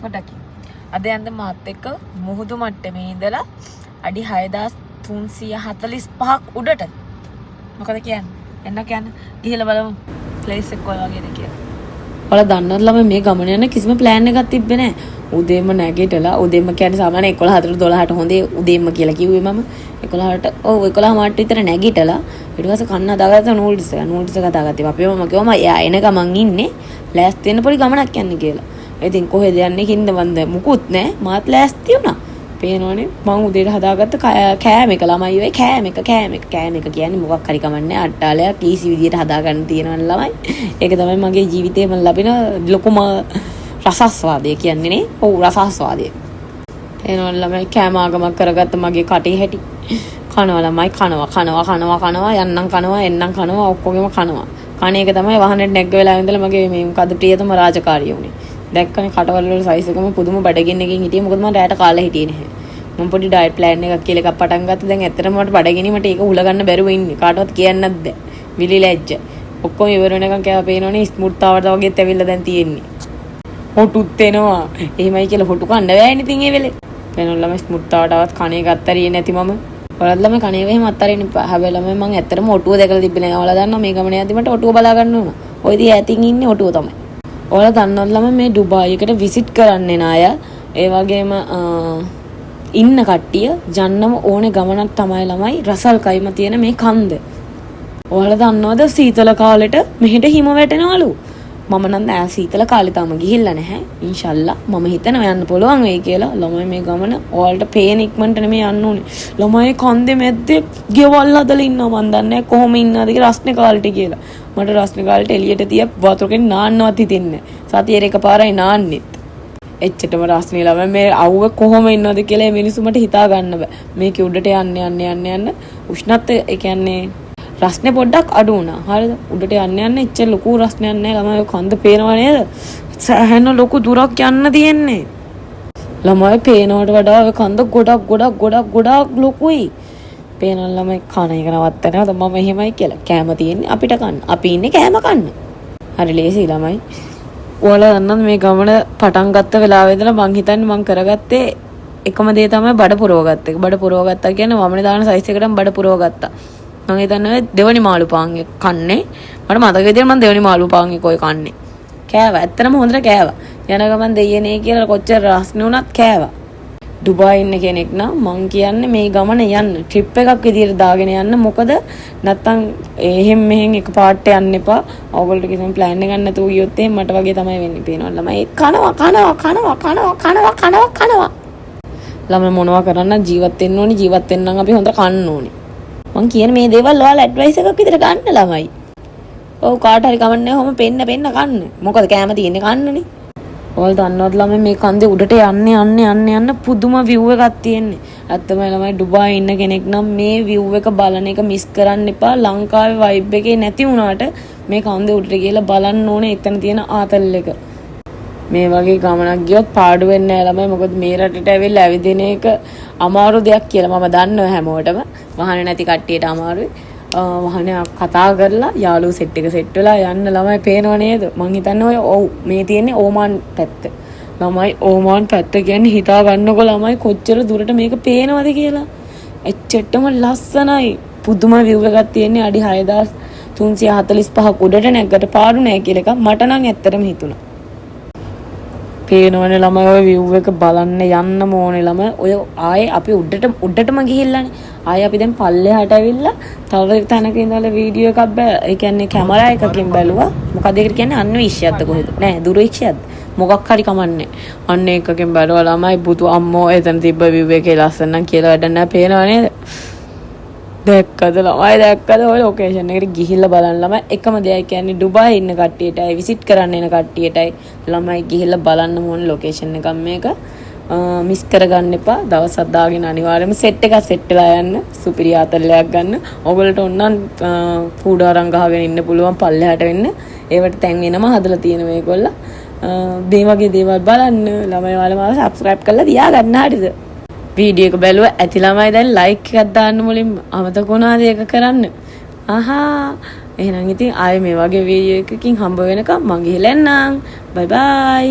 පොඩ්ඩක්. අද යන්න මාත් එක්ක මුහුදු මට්ටමේ ඉඳලා අඩි 6345ක් උඩට. මොකද කියන්නේ? එන්න කියන්නේ. ගිහලා බලමු ප්ලේස් එක කොයි වගේද කියලා. ඔයාලා දන්නවද ළමයි මේ ගමන යන කිසිම ප්ලෑන් එකක් තිබ්බේ නැහැ. උදේම නැගිටලා උදේම කියන්නේ සාමාන්‍ය 11:00 12:00ට හොඳේ උදේම කියලා කිව්වේ මම 11:00ට ඔව් 11:00 මාට විතර නැගිටලා ඊට පස්සේ කන්න හදාගත්තා නූඩ්ල්ස් එක හදාගත්තා. අපේ මම කිව්වා මම එයා එන ගමන් ඉන්නේ ලෑස්ති වෙන්න පොඩි ගමනක් යන්න කියලා. ඉතින් කොහෙද යන්නේ කින්ද වන්ද මුකුත් නැහැ. මාත් ලෑස්ති වුණා. පේනවනේ මම උදේට හදාගත්ත කෑම එක ළමයි වෙයි කෑම එක කියන්නේ මොකක් හරි කමන්නේ අට්ටාලයක් ඊසි විදියට හදාගන්න තියෙනවනේ ළමයි. ඒක තමයි මගේ ජීවිතේම ලැබෙන ලොකුම රසාස්වාදය කියන්නේ නේ. ඔව් රසාස්වාදය. එනවා ළමයි කෑම ආගමක් කරගත්ත මගේ කටේ හැටි. කනවා ළමයි කනවා යන්නම් කනවා එන්නම් කනවා ඔක්කොගෙම කනවා. කණ එක තමයි වහනෙට නැග්ග වෙලාවෙ ඉඳලා මගේ මේ මොකද්ද ප්‍රියතම රාජකාරිය උනේ. දැක්කනේ කටවල වල සයිස් එකම පුදුම බඩගින්න එකකින් හිටියේ. මොකද මම රැයට කාලා හිටියේ නැහැ. මම පොඩි ඩයට් ප්ලෑන් එකක් කියලා එකක් පටන් ගත්තා. දැන් ඇත්තටම මට බඩගිනීමට ඒක උල ගන්න බැරුව ඉන්නේ. කාටවත් කියන්නත් බෑ. විලි ලැජ්ජ. ඔක්කොම ඉවර වෙනකන් කෑවා පේනවනේ ස්මූත්තාවට වගේත් ඇවිල්ලා දැන් තියෙන්නේ. හොටුත් එනවා. එහෙමයි කියලා හොටු කන්න බෑනේ ඉතින් ඒ වෙලේ. පේනවල ළමයි ස්මූත්තාවටවත් කණේ ගත්තරියේ නැති මම. ඔයාලත් ළමයි කණේ වෙහෙම අත්තරින්න එපා. හැබැයි ළමයි මම ඇත්තටම ඔටුව දැකලා තිබ්බේ නෑ. ඔයාලා දන්නවා මේ ගමනේ යද්දි මට ඔටුව බලා ගන්න ඕන. ඔය ඉතින් ඈතින් ඉන්නේ ඔටුව තමයි. ඔයාලා දන්නවද ළමයි මේ ඩුබායි එකට විසිට් කරන්න එන අය ඒ වගේම ඉන්න කට්ටිය යන්නම ඕනේ ගමනක් තමයි ළමයි රසල් කයිම තියෙන මේ කන්ද. ඔයාලා දන්නවද සීතල කාලෙට මෙහෙට හිම වැටෙනවලු. මම නම් නෑ සීතල කාලේ තාම ගිහිල්ලා නැහැ. ඉන්ෂල්ලා මම හිතනවා යන්න පුළුවන් වෙයි කියලා. ළමයි මේ ගමන ඔයාලට පේන ඉක්මනට නෙමෙයි යන්න ඕනේ. ළමයි කන්දේ මැද්දේ ගෙවල් හදලා ඉන්නවා මන් දන්නේ කොහොම ඉන්නවද කියලා රස්නේ කාලෙට කියලා. මට රස්නේ කාලෙට එළියට තිය වතුරකින් නාන්නවත් හිතෙන්නේ නැහැ. සතියේ එකපාරයි නාන්නෙත්. එච්චටම රස්නේ ළමයි මේ අවුව කොහොම ඉන්නවද කියලා මිනිස්සු මට හිතා ගන්න බෑ. මේක උඩට යන්න උෂ්ණත්වය ඒ කියන්නේ රස්නේ පොඩ්ඩක් අඩු වුණා. හරිද? උඩට යන්න එච්චර ලොකු රස්නයක් නැහැ. ළමයි කන්ද පේනව නේද? සෑහෙන ලොකු දුරක් යන්න තියෙන්නේ. ළමයි පේනවට වඩා ඔය කන්ද ගොඩක් ලොකුයි. පේන ළමයි කන එක නවත්තනවද මම එහෙමයි කියලා. කෑම තියෙන්නේ අපිට කන්න. අපි ඉන්නේ කෑම කන්න. හරි ලේසි ළමයි. ඔයාලා දන්නවද මේ ගමන පටන් ගත්ත වෙලාවෙ ඉඳලා මං හිතන්නේ මං කරගත්තේ එකම දේ තමයි බඩ පුරව ගත්ත එක. බඩ පුරව ගත්තා කියන්නේ වමනේ දාන සයිස් එකටම බඩ පුරව ගත්තා. මම හිතන්නේ දෙවනි මාළු පාන් එක කන්නේ. මට මතක විදියට මම දෙවනි මාළු පාන් එක ඔය කන්නේ. කෑවා. ඇත්තටම හොඳට කෑවා. යන ගමන් දෙයියනේ කියලා කොච්චර රස්නේ වුණත් කෑවා. ඩුබායි ඉන්න කෙනෙක් නම් මං කියන්නේ මේ ගමන යන්න ට්‍රිප් එකක් විදියට දාගෙන යන්න. මොකද නැත්තම් එහෙම මෙහෙන් එක පාට යන්න එපා. ඕගොල්ලෝ කිසිම ප්ලෑන් එකක් නැතුව ගියොත් එහෙම මට වගේ තමයි වෙන්නේ. පේනවා ළමයි කනවා. ළමයි මොනවා කරන්න ජීවත් වෙන්න ඕනි. ජීවත් වෙන්න නම් අපි හොඳට කන්න ඕනි. මං කියන මේ දේවල් ඔයාලා ඇඩ්වයිස් එකක් විදියට ගන්න ළමයි. ඔව් කාට හරි කමන්නේ ඔහොම පෙන්න කන්න. මොකද කැම තියෙන්නේ කන්නනේ. ඔයාලා දන්නවද ළමයි මේ කන්දේ උඩට යන්න පුදුම view එකක් තියෙන්නේ. ඇත්තම ළමයි ඩුබායි ඉන්න කෙනෙක් නම් මේ view එක බලන එක මිස් කරන්න එපා. ලංකාවේ vibe එකේ නැති වුණාට මේ කන්දේ උඩට ගිහලා බලන්න ඕනේ එතන තියෙන ආතල් එක. මේ වගේ ගමනක් ගියොත් පාඩු වෙන්නේ නැහැ ළමයි. මොකද මේ රටට ඇවිල්ලා ඇවිදින එක අමාරු දෙයක් කියලා මම දන්නවා හැමෝටම. වහන නැති කට්ටියට අමාරුයි. වහන කතා කරලා යාළුවෝ සෙට් එක සෙට් වෙලා යන්න ළමයි පේනව නේද? මං හිතන්නේ ඔය ඔව් මේ තියෙන්නේ ඕමාන් පැත්ත. ළමයි ඕමාන් පැත්ත කියන්නේ හිතා ගන්නකො ළමයි කොච්චර දුරට මේක පේනවද කියලා. එච්චටම ලස්සනයි. පුදුම view එකක් තියෙන්නේ අඩි 6345ක් උඩට නැග්ගට පාඩු නැහැ කියලා එක මට නම් ඇත්තටම හිතුණා. පේනවනේ ළමයි ඔය view එක බලන්න යන්න ඕනේ ළමයි. ඔය ආයේ අපි උඩටම ගිහිල්ලානේ. ආයේ අපි දැන් පල්ලෙහාට ඇවිල්ලා තව තැනක ඉඳලා වීඩියෝ එකක් ඒ කියන්නේ කැමරා එකකින් බැලුවා. මොකද ඒකට කියන්නේ අන්වීක්ෂයක්ද කොහෙද? නෑ දුරවීක්ෂයක්ද? මොකක් හරි කමන්නේ. අන්න එකකින් බැලුවා ළමයි බුදු අම්මෝ එතන තිබ්බ view එකේ ලස්සන නම් කියලා වැඩ නැහැ. පේනව නේද? දැක්කද ඔය ලොකේෂන් එකට ගිහිල්ලා බලන්න ළමයි. එකම දෙයයි කියන්නේ ඩුබායි ඉන්න කට්ටියටයි විසිට් කරන්න එන කට්ටියටයි ළමයි ගිහිල්ලා බලන්න ඕන ලොකේෂන් එකක් මේක. මිස් කරගන්න එපා. දවසක් දාගෙන අනිවාර්යයෙන්ම සෙට් එකක් සෙට් වෙලා යන්න. සුපිරි ආතල්ලයක් ගන්න. ඔයගොල්ලන්ට ඕනනම් කුඩාරම් ගහගෙන ඉන්න පුළුවන් පල්ලෙහාට වෙන්න. ඒවට තැන් වෙනම හදලා තියෙන මේගොල්ලෝ. මේ වගේ දේවල් බලන්න ළමයි ඔයාලා මාව subscribe කරලා තියාගන්න හරිද? වීඩියෝ එක බැලුවා ඇති ළමයි දැන් ලයික් එකක් දාන්න මුලින්ම අමතක වුණාද ඒක කරන්න. එහෙනම් ඉතින් ආයේ මේ වගේ වීඩියෝ එකකින් හම්බ වෙනකම් මං ගිහලා එන්නම්. බයි බයි.